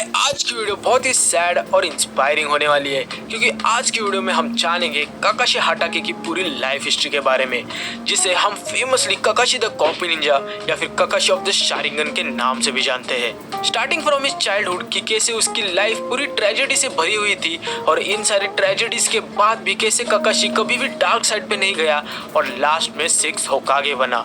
आज की वीडियो बहुत ही सैड और इंस्पायरिंग होने वाली है क्योंकि आज की वीडियो में हम जानेंगे काकाशी हाटाके की पूरी लाइफ हिस्ट्री के बारे में, जिसे हम फेमसली काकाशी द कॉपी निंजा या फिर काकाशी ऑफ द शारिंगन के नाम से भी जानते हैं। स्टार्टिंग फ्रॉम हिज चाइल्डहुड कि कैसे उसकी लाइफ पूरी ट्रेजेडी से भरी हुई थी और इन सारी ट्रेजेडीज के बाद भी कैसे काकाशी कभी भी डार्क साइड पे नहीं गया और लास्ट में 6 होकागे बना।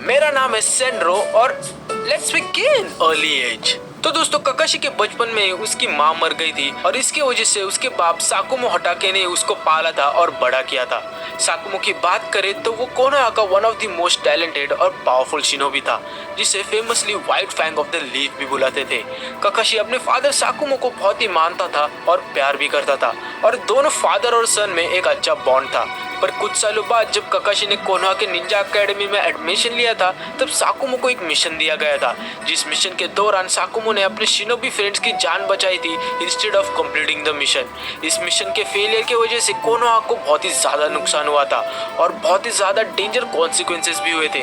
मेरा नाम है सेंड्रो और लेट्स बिगिन। Early as. तो दोस्तों, काकाशी के बचपन में उसकी माँ मर गई थी और इसकी वजह से उसके बाप साकुमो हाटाके ने उसको पाला था और बड़ा किया था। साकुमो की बात करें तो वो कोनोहा का one of the most talented और पावरफुल शिनोबी था, जिसे famously white fang of the leaf भी बुलाते थे। काकाशी अपने फादर साकुमो को बहुत ही मानता था और प्यार भी करता था और दोनों फादर और सन में एक अच्छा बॉन्ड था। पर कुछ सालों बाद जब काकाशी ने कोनोहा के निंजा एकेडमी में एडमिशन लिया था, तब साकुमो को एक मिशन दिया गया था, जिस मिशन के दौरान साकुमो ने अपने शिनोबी फ्रेंड्स की जान बचाई थी instead of completing the mission. इस मिशन के फेलियर की वजह से कोनोहा को बहुत ही ज्यादा नुकसान हुआ था और बहुत ही ज्यादा डेंजर कॉन्सिक्वेंसेस भी हुए थे,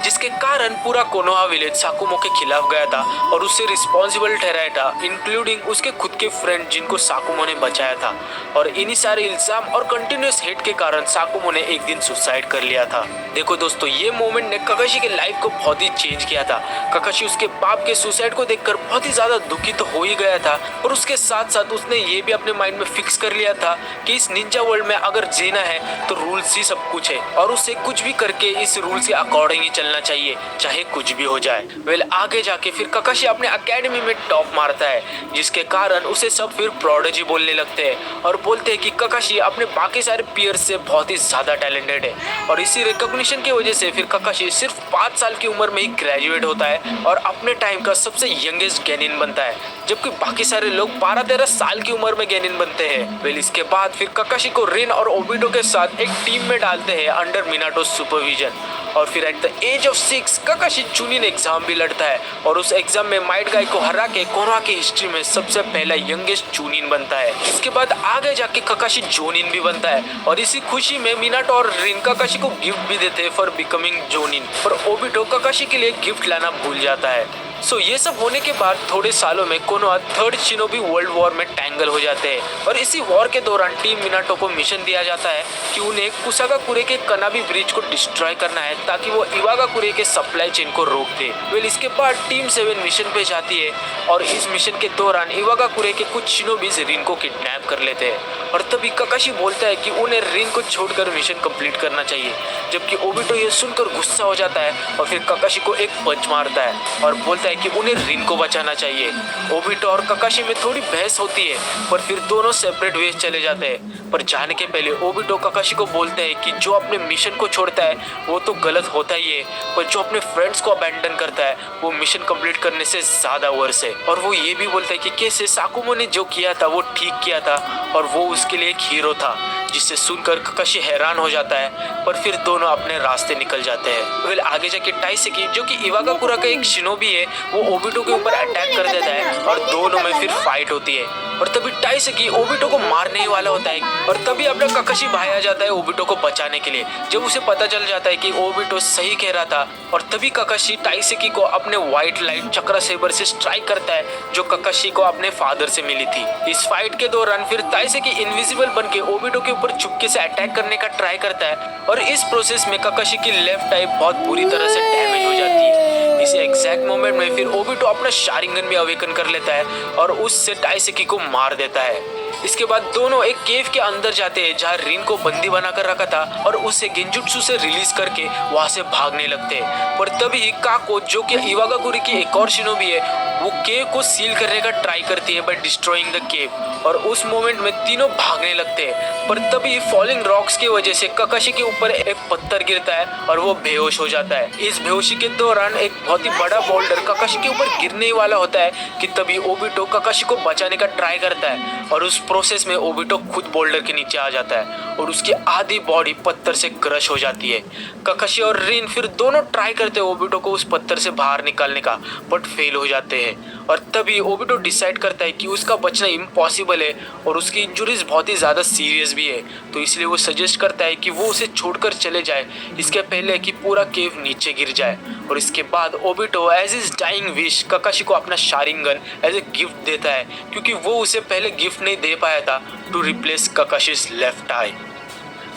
जिसके कारण पूरा कोनोहा विलेज साकुमो के खिलाफ गया था और उससे रिस्पॉन्सिबल ठहराया था, इंक्लूडिंग उसके खुद के फ्रेंड जिनको साकुमो ने बचाया था। और इन्हीं सारे इल्जाम और कंटिन्यूअस हेट के कारण साकुमो ने एक दिन सुसाइड कर लिया था। देखो दोस्तों, ये मोमेंट ने काकाशी के लाइफ को बहुत ही चेंज किया था। काकाशी उसके बाप के सुसाइड को देखकर बहुत ही ज्यादा दुखी तो हो ही गया था और उसके साथ साथ उसने ये भी अपने माइंड में फिक्स कर लिया था कि इस निंजा वर्ल्ड में अगर जीना है तो रूल्स ही सब कुछ है और उसे कुछ भी करके इस रूल्स के अकॉर्डिंग ही चलना चाहिए, चाहे कुछ भी हो जाए। आगे जाके फिर काकाशी अपने एकेडमी में टॉप मारता है, जिसके कारण उसे सब फिर प्रोडिजी बोलने लगते हैं और बोलते हैं कि काकाशी अपने बाकी सारे पीयर्स से बहुत ही ज्यादा टैलेंटेड है। और इसी रिकॉग्निशन की वजह से फिर काकाशी सिर्फ 5 साल की उम्र में ही ग्रेजुएट होता है और अपने टाइम का सबसे यंगेस्ट गेनिन बनता है, जबकि बाकी सारे लोग 12-13 साल की उम्र में गेनिन बनते हैं। इसके बाद फिर काकाशी को रिन और ओबिटो के साथ एक टीम में डालते हैं अंडर मिनाटो सुपरविजन और फिर at the age of 6 Kakashi chunin exam भी लड़ता है और उस एग्जाम में माइट गाई को हरा के कोनोहा की हिस्ट्री में सबसे पहला यंगेस्ट चुनिन बनता है। इसके बाद आगे जाके काकाशी जोनिन भी बनता है और इसी खुशी में मिनाटो और रिन काकाशी को गिफ्ट भी देते हैं फॉर बिकमिंग जोनिन, पर ओबिटो काकाशी के लिए गिफ्ट लाना भूल जाता है। ये सब होने के बाद थोड़े सालों में Konoha third shinobi world war में टैंगल हो जाते हैं और इसी वॉर के दौरान टीम मिनाटो को मिशन दिया जाता है कि उन्हें कुसागाकुरे के कनाबी ब्रिज को डिस्ट्रॉय करना है ताकि वो इवागाकुरे के सप्लाई चेन को रोक दे। इसके बाद टीम 7 मिशन पे जाती है और इस मिशन के दौरान इवागाकुरे के कुछ शिनोबीज रिन को किडनैप कर लेते हैं और तभी काकाशी बोलता है कि उन्हें रिन को छोड़कर मिशन कंप्लीट करना चाहिए, जबकि ओबिटो ये सुनकर गुस्सा हो जाता है और फिर काकाशी को एक पंच मारता है और बोलता है कि उन्हें रिन को बचाना चाहिए। ओबिटो और काकाशी में थोड़ी बहस होती है पर फिर दोनों सेपरेट वेज चले जाते हैं। पर जाने के पहले ओबिटो काकाशी को बोलते हैं कि जो अपने मिशन को छोड़ता है वो तो गलत होता ही है, पर जो अपने फ्रेंड्स को अबैंडन करता है वो मिशन कंप्लीट करने से ज्यादा वर्स है। और वो ये भी बोलता है कि कैसे साकुमो ने जो किया था वो ठीक किया था और वो उसके लिए एक हीरो था, जिससे सुनकर काकाशी हैरान हो जाता है। पर फिर दोनों अपने रास्ते निकल जाते हैं। आगे जाके टाइसेकी, जो कि इवागाकुरा का एक शिनोबी है, वो ओबिटो के ऊपर अटैक कर देता है और दोनों में फिर फाइट होती है और तभी टाइसेकी ओबिटो को मारने ही वाला होता है और तभी अपना काकाशी भाई आ जाता है ओबिटो को बचाने के लिए। जब उसे पता चल जाता है कि ओबिटो सही कह रहा था और तभी काकाशी टाइसेकी को अपने व्हाइट लाइट चक्रा सेबर से स्ट्राइक करता है, जो काकाशी को अपने फादर से मिली थी। इस फाइट के दौरान फिर टाइसेकी इनविजिबल बनके ओबिटो के ऊपर चुपके से अटैक करने का ट्राई करता है और इस प्रोसेस में काकाशी की लेफ्ट आई बहुत बुरी तरह से डैमेज हो जाती है। इसी एग्जैक्ट मोमेंट में फिर ओबिटो अपना शारिंगन भी अवेकन कर लेता है और उससे टाइसेकी को मार देता है। इसके बाद दोनों एक केव के अंदर जाते हैं जहाँ रिन को बंदी बनाकर रखा था और उसे गेंजुत्सु से रिलीज करके वहां से भागने लगते हैं। पर तभी काको, जो कि इवागाकुरे की एक और शिनोबी है, वो केव को सील करने का ट्राई करती है बाय डिस्ट्रॉइंग द केव और उस मोमेंट में तीनों भागने लगते हैं। पर तभी फॉलिंग रॉक्स की वजह से काकाशी के ऊपर एक पत्थर गिरता है और वो बेहोश हो जाता है। इस बेहोशी के दौरान एक बहुत ही बड़ा बोल्डर काकाशी के ऊपर गिरने ही वाला होता है कि तभी ओबिटो काकाशी को बचाने का ट्राई करता है और उस प्रोसेस में ओबिटो खुद बोल्डर के नीचे आ जाता है और उसकी आधी बॉडी पत्थर से क्रश हो जाती है। काकाशी और रिन फिर दोनों ट्राई करते हैं ओबिटो को उस पत्थर से बाहर निकालने का, बट फेल हो जाते हैं और तभी ओबिटो डिसाइड करता है कि उसका बचना इम्पॉसिबल है और उसकी इंजुरीज बहुत ही ज़्यादा सीरियस भी है, तो इसलिए वो सजेस्ट करता है कि वो उसे छोड़कर चले जाए इसके पहले कि पूरा केव नीचे गिर जाए। और इसके बाद Obito Obito as his dying wish Kakashi को अपना शारिंगन एज ए गिफ्ट देता है, क्योंकि वो उसे पहले गिफ्ट नहीं दे पाया था टू रिप्लेस काकाशी's लेफ्ट आई।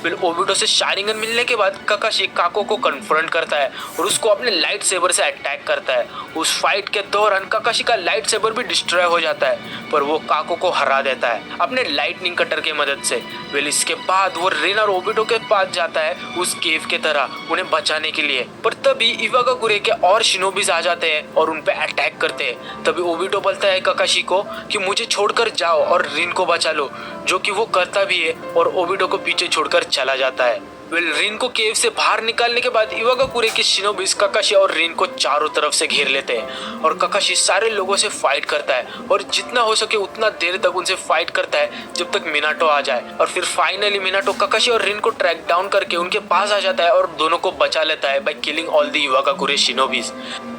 फिर ओबिटो से शारिंगन मिलने के बाद काकाशी काको को कन्फ्रंट करता है और उसको अपने लाइट सेबर से अटैक करता है। उस फाइट के दौरान काकाशी का लाइट सेबर भी डिस्ट्रॉय हो जाता है, पर वो काको को हरा देता है अपने लाइटनिंग कटर के मदद से। फिर इसके बाद वो रिन और ओबिटो के पास जाता है उस केव के तरह उन्हें बचाने के लिए, पर तभी इवागाकुरे के और शिनोबिस आ जाते हैं और उन पे अटैक करते हैं। तभी ओबिटो बोलता है काकाशी को कि मुझे छोड़कर जाओ और रिन को बचा लो, जो कि वो करता भी है और ओबिटो को पीछे छोड़कर चला जाता है। रिन को केव से बाहर निकालने के बाद इवागाकुरे के शिनोबिस काकाशी और रिन को चारों तरफ से घेर लेते हैं और काकाशी सारे लोगों से फाइट करता है और जितना हो सके उतना देर तक उनसे फाइट करता है जब तक मिनाटो आ जाए। और फिर फाइनली मिनाटो काकाशी और रिन को ट्रैक डाउन करके उनके पास आ जाता है और दोनों को बचा लेता है बाय किलिंग ऑल द इवागाकुरे शिनोबिस।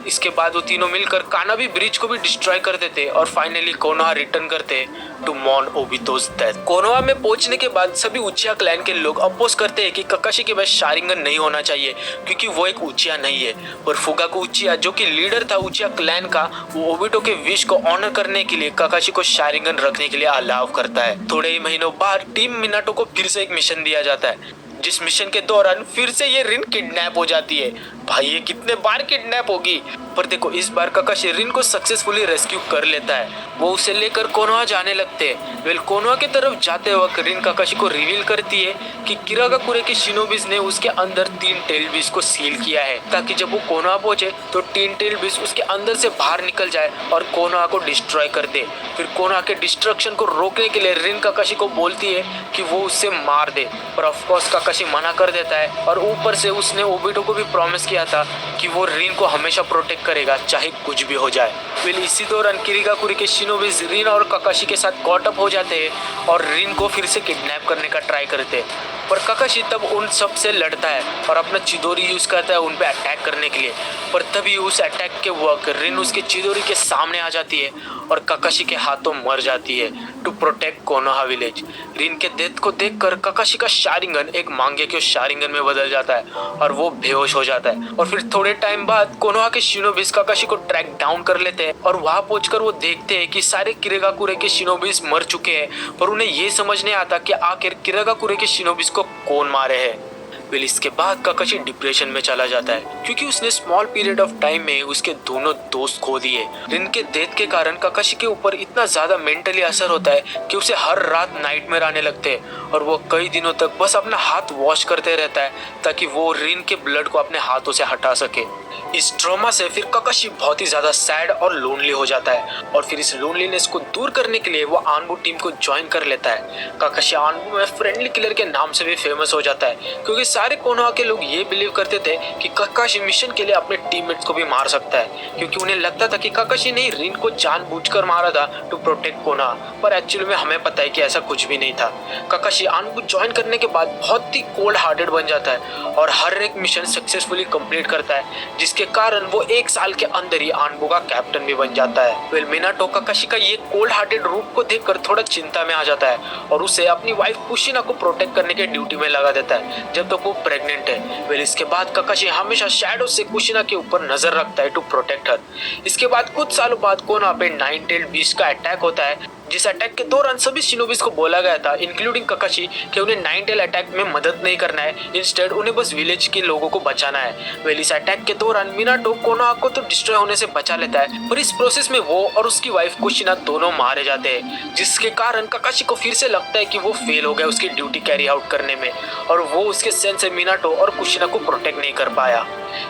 इसके बाद वो तीनों मिलकर कानाबी ब्रिज को भी डिस्ट्रॉय कर देते और फाइनली कोनोहा रिटर्न करते टू मॉर्न ओबिटो's डेथ। कोनोहा में पहुंचने के बाद सभी उचिया क्लैन के लोग अपोज करते हैं कि काकाशी के पास शारिंगन नहीं होना चाहिए क्योंकि वो एक उचिया नहीं है, पर फुगाकू उचिया जो कि लीडर था उचिया क्लैन का, वो ओबिटो के विश को ऑनर करने के लिए काकाशी को शारिंगन रखने के लिए अलाउ करता है। थोड़े ही महीनों बाद टीम मिनाटो को फिर से एक मिशन दिया जाता है, जिस मिशन के दौरान फिर से ये रिन किडनैप हो जाती है। भाई ये कितने बार किडनैप होगी, पर देखो इस बार काकाशी रिन को सक्सेसफुली रेस्क्यू कर लेता है। वो उसे लेकर कोनोहा जाने लगते हैं। वेल कोनोहा की तरफ जाते वक्त रिन काकाशी को रिवील करती है कि किरागाकुरे के शिनोबिस ने उसके अंदर 3 टेल बीस्ट को सील किया है, ताकि जब वो कोनोहा पहुंचे तो 3 टेल बीस्ट उसके अंदर से बाहर निकल जाए और कोनोहा को डिस्ट्रॉय कर दे। फिर कोनोहा के डिस्ट्रक्शन को रोकने के लिए रिन काकाशी को बोलती है कि वो उससे मार दे, पर ऑफकोर्स काकाशी मना कर देता है और ऊपर से उसने ओबिटो को भी प्रॉमिस किया था कि वो रिन को हमेशा प्रोटेक्ट करेगा चाहे कुछ भी हो जाए। फिर इसी दौरान किरागाकुरे के शिनोबिस रिन और काकाशी के साथ कॉट अप हो जाते हैं और रिन को फिर से किडनैप करने का ट्राई करते हैं, पर काकाशी तब उन सब से लड़ता है और अपना चिदोरी यूज करता है उन पे अटैक करने के लिए। पर तभी उस अटैक के वक्त रिन उसके चिदोरी के सामने आ जाती है और काकाशी के हाथों मर जाती है टू प्रोटेक्ट कोनोहा विलेज। रिन के डेथ को देखकर काकाशी का शारिंगन एक मांगेक्यो शारिंगन में बदल जाता है और वो बेहोश हो जाता है। और फिर थोड़े टाइम बाद कोनोहा के शिनोबिस काकाशी को ट्रैक डाउन कर लेते हैं और वहां पहुंचकर वो देखते हैं कि सारे किरागाकुरे के शिनोबिस मर चुके हैं, पर उन्हें ये समझ नहीं आता कि आखिर किरागाकुरे के शिनोबिस को कौन मारे हैं। फिर इसके बाद काकाशी डिप्रेशन में चला जाता है क्योंकि उसने स्मॉल पीरियड ऑफ टाइम में उसके दोनों दोस्त खो दिए। रिन के डेथ के कारण काकाशी के ऊपर इतना ज्यादा मेंटली असर होता है कि उसे हर रात नाइटमेयर आने लगते हैं और वो कई दिनों तक बस अपना हाथ वॉश करते रहता है ताकि वो रिन के ब्लड को अपने हाथों से हटा सके। इस ट्रॉमा से फिर काकाशी बहुत ही ज्यादा सैड और लोनली हो जाता है और फिर इस लोनलीनेस को दूर करने के लिए वो आनबू टीम को ज्वाइन कर लेता है। काकाशी आनबू में फ्रेंडली किलर के नाम से भी फेमस हो जाता है क्योंकि सारे कोनोहा के लोग ये बिलीव करते थे कि काकाशी मिशन के लिए अपने टीममेट्स को भी मार सकता है, क्योंकि उन्हें लगता था कि काकाशी ने रिन को जानबूझकर मारा था टू प्रोटेक्ट कोनोहा, पर एक्चुअली में हमें पता है कि ऐसा कुछ भी नहीं था। काकाशी आनबू ज्वाइन करने के बाद बहुत ही कोल्ड हार्टेड बन जाता है और हर एक मिशन सक्सेसफुली कंप्लीट करता है, जिसके कारण वो 1 साल के अंदर ही आनबू का कैप्टन भी बन जाता है। वेल मिनाटो काकाशी का ये कोल्ड हार्टेड रूप को देखकर थोड़ा चिंता में आ जाता है और उसे अपनी वाइफ कुशिना को प्रोटेक्ट करने के ड्यूटी में लगा देता है जब तक वो प्रेग्नेंट है। वेल इसके बाद काकाशी हमेशा शैडो से कुशिना के ऊपर नजर रखता है टू प्रोटेक्ट हर। इसके बाद कुछ सालों बाद कोनोहा पे 9 टेल्ड बीस्ट का अटैक होता है, जिस अटैक के दौरान सभी शिनोबिस को बोला गया था इंक्लूडिंग काकाशी कि उन्हें 9 टेल अटैक में मदद नहीं करना है, इंस्टेड उन्हें बस विलेज के लोगों को बचाना है। वेल इस अटैक के दौरान मिनाटो कोनोहा को तो डिस्ट्रॉय होने से बचा लेता है, पर इस प्रोसेस में वो और उसकी वाइफ कुशिना दोनों मारे जाते हैं, जिसके कारण काकाशी को फिर से लगता है कि वो फेल हो गया उसकी ड्यूटी कैरी आउट करने में और वो उसके सेंस से मिनाटो और कुशिना को प्रोटेक्ट नहीं कर पाया।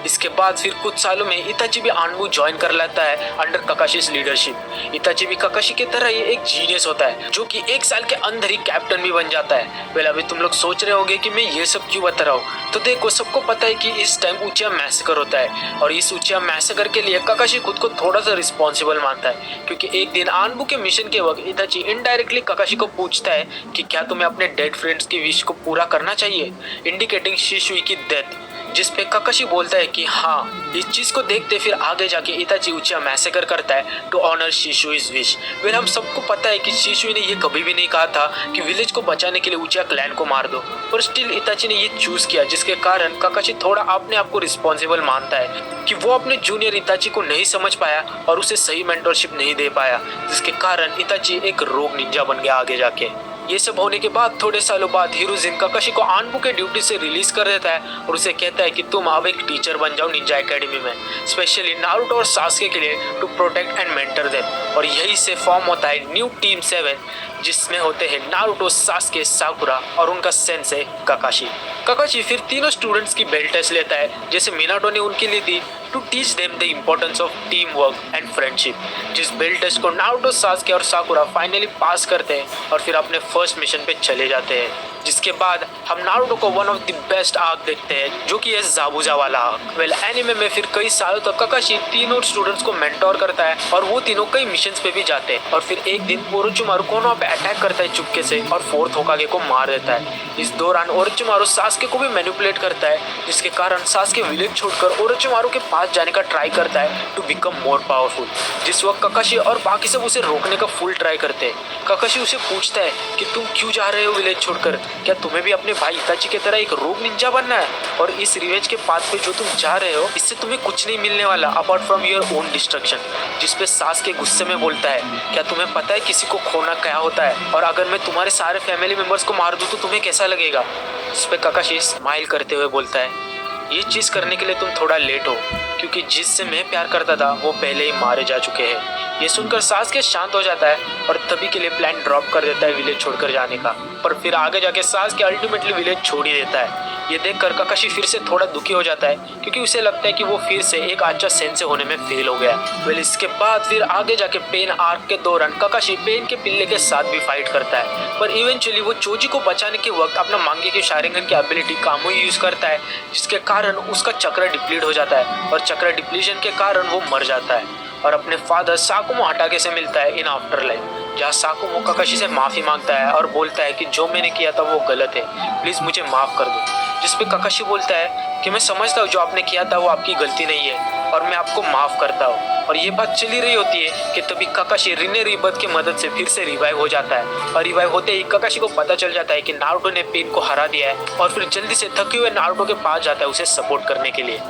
इसके बाद फिर कुछ सालों में इताची भी आनबू ज्वाइन कर लेता है अंडर काकाशी's लीडरशिप। इताची भी काकाशी की तरह ही एक जीनियस होता है जो कि 1 साल के अंदर ही कैप्टन भी बन जाता है। वेल अभी तुम लोग सोच रहे होंगे कि मैं ये सब क्यों बता रहा हूँ, तो देखो सबको पता है कि इस टाइम उचिया मैसेकर होता है और इस उचिया मैसेकर के लिए काकाशी खुद को थोड़ा सा रिस्पॉन्सिबल मानता है, क्योंकि एक दिन आनबू के मिशन के वक्त इताची इनडायरेक्टली काकाशी को पूछता है कि क्या तुम्हें अपने डेड फ्रेंड्स की विश को पूरा करना चाहिए, इंडिकेटिंग शिशुई की डेथ। जिसपे काकाशी बोलता है कि हाँ, इस चीज को देखते फिर आगे जाके इताची उचिया मैसेकर करता है टू ऑनर शिशुइ's विश। वेल हम सबको पता है कि शिशुई ने ये कभी भी नहीं कहा था कि विलेज को बचाने के लिए उचिया क्लैन को मार दो, पर स्टिल इताची ने ये चूज किया, जिसके कारण काकाशी थोड़ा अपने आप को रिस्पॉन्सिबल मानता है कि वो अपने जूनियर इताची को नहीं समझ पाया और उसे सही मेंटरशिप नहीं दे पाया, जिसके कारण इताची एक रोग निंजा बन गया आगे जाके। ये सब होने के बाद थोड़े सालों बाद हिरोजिन काकाशी को आनबू के ड्यूटी से रिलीज कर देता है और उसे कहता है कि तुम अब एक टीचर बन जाओ निंजा एकेडमी में, स्पेशली नारुतो और सास्के के लिए, to protect and mentor them. और यही से फॉर्म होता है न्यू टीम 7, जिसमें होते हैं नारुतो, सास्के, साकुरा और उनका सेंसे काकाशी। काकाशी फिर तीनों स्टूडेंट्स की बेल्ट टेस्ट लेता है जैसे मिनाटो ने उनके लिए दी, to teach them the importance of team work and friendship. जिस बेल्ट टेस्ट को नारुतो, सास्के और साकुरा फाइनली पास करते हैं और फिर अपने फर्स्ट मिशन पे चले जाते हैं, जिसके बाद हम नारुतो को one of the best arc देखते हैं, जो कि है ज़ाबुजा वाला आर्क। वेल एनिमे में फिर कई सालों तक काकाशी तीनों स्टूडेंट्स को मेंटोर करता है और वो तीनों कई मिशंस पे भी जाते हैं। और फिर एक दिन ओरोचिमारू कोनोहा पे अटैक करता है चुपके से और फोर्थ होकागे को मार देता है। इस दौरान ओरोचिमारू सास्के को भी मैनिपुलेट करता है, जिसके कारण सास्के विलेज छोड़कर ओरोचिमारू के पास जाने का ट्राई करता है टू बिकम मोर पावरफुल। जिस वक्त काकाशी और बाकी सब उसे रोकने का फुल ट्राई करते हैं। काकाशी उसे पूछता है कि तुम क्यों जा रहे हो विलेज छोड़कर, क्या तुम्हें भी अपने भाई इताची की तरह एक रोग निंजा बनना है? और इस रिवेंज के पाथ पे जो तुम जा रहे हो, इससे तुम्हें कुछ नहीं मिलने वाला apart from your own destruction. जिसपे सास्के गुस्से में बोलता है, क्या तुम्हें पता है किसी को खोना क्या होता है, और अगर मैं तुम्हारे सारे फैमिली मेंबर्स को मार दूं तो तुम्हें कैसा लगेगा? जिसपे काकाशी स्माइल करते हुए बोलता है, ये चीज करने के लिए तुम थोड़ा लेट हो, क्योंकि जिससे मैं प्यार करता था वो पहले ही मारे जा चुके हैं। ये सुनकर सास्के शांत हो जाता है और तभी के लिए प्लान ड्रॉप कर देता है विलेज छोड़कर जाने का, पर फिर आगे जाके सास्के अल्टीमेटली विलेज छोड़ ही देता है। ये देखकर काकाशी फिर से थोड़ा दुखी हो जाता है, क्योंकि उसे लगता है कि वो फिर से एक अच्छा सेंसे होने में फेल हो गया। वेल इसके बाद फिर आगे जाके पेन आर्क के दौरान काकाशी पेन के पिल्ले के साथ भी फाइट करता है, पर इवेंचुअली वो चोजी को बचाने के वक्त अपना मांगे के शारिंगन की एबिलिटी कामुई यूज करता है, जिसके कारण उसका चक्र डिप्लीट हो जाता है और चक्र डिप्लीशन के कारण वो मर जाता है और अपने फादर साकुमो हटाके से मिलता है इन आफ्टर लाइफ, जहाँ साकुमो काकाशी से माफी मांगता है और बोलता है कि जो मैंने किया था वो गलत है, प्लीज मुझे माफ कर दो। जिसपे काकाशी बोलता है कि मैं समझता हूँ जो आपने किया था वो आपकी गलती नहीं है और मैं आपको माफ करता हूँ। और ये बात चली रही होती है कि तभी काकाशी रिने रिबर्थ की मदद से फिर से रिवाइव हो जाता है और रिवाइव होते ही काकाशी को पता चल जाता है कि नारुतो ने पेन को हरा दिया है और फिर जल्दी से थके हुए नारुतो के पास जाता है उसे सपोर्ट करने के लिए।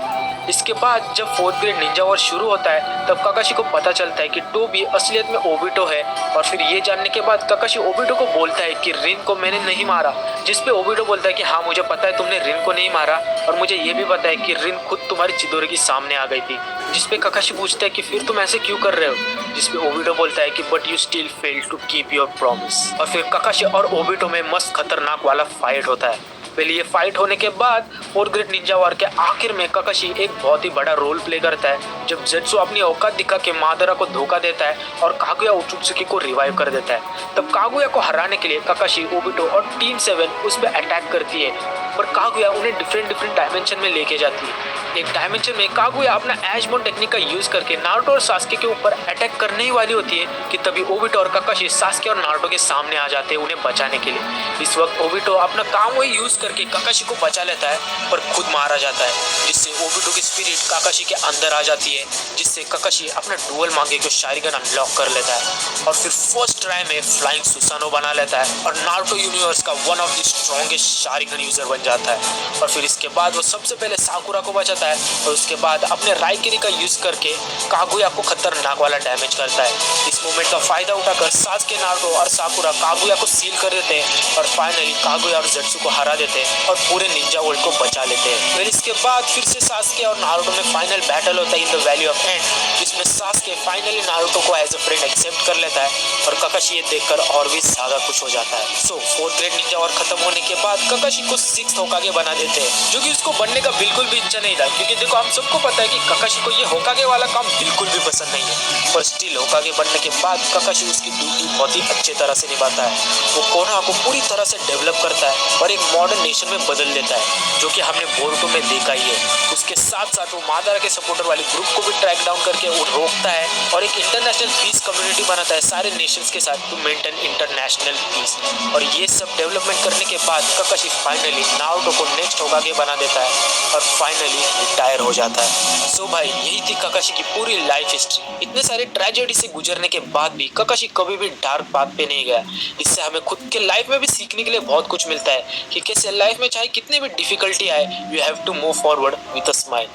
इसके बाद जब 4th ग्रेड निंजा वॉर शुरू होता है तब काकाशी को पता चलता है कि टोबी असलियत में ओबिटो है और फिर ये जानने के बाद काकाशी ओबिटो को बोलता है कि रिन को मैंने नहीं मारा, जिसपे ओबिटो बोलता है कि हाँ मुझे पता है तुमने रिन को नहीं मारा और मुझे ये भी पता है कि रिन खुद तुम्हारी चिदोरी के सामने आ गई थी। जिसपे काकाशी पूछता है कि फिर तुम ऐसे क्यों कर रहे हो, जिसपे ओबिटो बोलता है कि but you still fail to keep your promise. और फिर काकाशी और ओबिटो में मस्त खतरनाक वाला फाइट होता है। पहले ये फाइट होने के बाद 4th ग्रेड निंजा वॉर के आखिर में काकाशी एक बहुत ही बड़ा रोल प्ले करता है जब जेत्सु अपनी औकात दिखा के मादरा को धोखा देता है और कागुया ओचुत्सुकी को रिवाइव कर देता है। तब कागुया को हराने के लिए काकाशी, ओबिटो और टीम 7 उस पर अटैक करती है, पर कागुया उन्हें डिफरेंट डायमेंशन में लेके जाती है। एक डायमेंशन में कागुया अपना एजमोन टेक्निक का यूज करके नारुतो और सास्के के ऊपर अटैक करने ही वाली होती है कि तभी ओबिटो और काकाशी सास्के और नारुतो के सामने आ जाते हैं उन्हें बचाने के लिए। इस वक्त ओबिटो अपना कामुई यूज करके काकाशी को बचा लेता है पर खुद मारा जाता है, जिससे ओबिटो की स्पिरिट काकाशी के अंदर आ जाती है, जिससे काकाशी अपना डुअल मांगे को शारिगन अनलॉक कर लेता है और फिर फर्स्ट ट्राई में फ्लाइंग सुसानो बना लेता है और नारुतो यूनिवर्स का one of the strongest Sharingan user बन जाता है। और फिर इसके बाद वो सबसे पहले साकुरा को बचाता है और उसके बाद अपने राइकिरी का यूज करके कागुया को खतरनाक वाला डैमेज करता है। इस मोमेंट का फायदा उठाकर सास्के, नारुतो और साकुरा कागुया को सील कर देते हैं और फाइनली कागुया और जेत्सु को हरा देते हैं और पूरे निंजा वर्ल्ड को बचा लेते हैं। फिर इसके बाद फिर से सास्के और नारुतो में फाइनल बैटल होता है in the valley of and, जिसमें सास्के फाइनली नारुतो को एज अ फ्रेंड एक्सेप्ट कर लेता है और काकाशी ये देखकर और भी ज्यादा खुश हो जाता है। सो 4th ग्रेड निंजा वॉर खत्म होने के बाद काकाशी को 6th होकागे बना देते हैं, जो कि उसको बनने का बिल्कुल भी इच्छा नहीं था, क्योंकि देखो हम सबको पता है कि काकाशी को ये होकागे वाला काम बिल्कुल भी पसंद नहीं है। पर स्टिल होकागे बनने के बाद काकाशी उसकी ड्यूटी बहुत ही अच्छे तरह से निभाता है। वो कोनोहा को पूरी तरह से डेवलप करता है और एक मॉडर्न नेशन में बदल देता है, जो कि हमने बोरुतो में देखा ही है। उसके साथ साथ वो मादारा के सपोर्टर वाले ग्रुप को भी ट्रैक डाउन करके रोकता है और एक इंटरनेशनल पीस कम्युनिटी बनाता है सारे नेशंस के साथ टू मेंटेन इंटरनेशनल पीस। और ये सब डेवलपमेंट करने के बाद काकाशी फाइनली नारुतो को नेक्स्ट होकागे बना देता है और फाइनली रिटायर हो जाता है। सो भाई यही थी काकाशी की पूरी लाइफ हिस्ट्री। इतने सारे ट्रेजेडी से गुजरने के बाद भी काकाशी कभी भी डार्क पाथ पे नहीं गया। इससे हमें खुद के लाइफ में भी सीखने के लिए बहुत कुछ मिलता है कि कैसे लाइफ में चाहे कितनी भी डिफिकल्टी आए you have to move forward with a smile.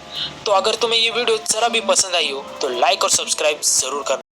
तो अगर तुम्हें ये वीडियो जरा भी पसंद आई हो तो लाइक और सब्सक्राइब जरूर करना।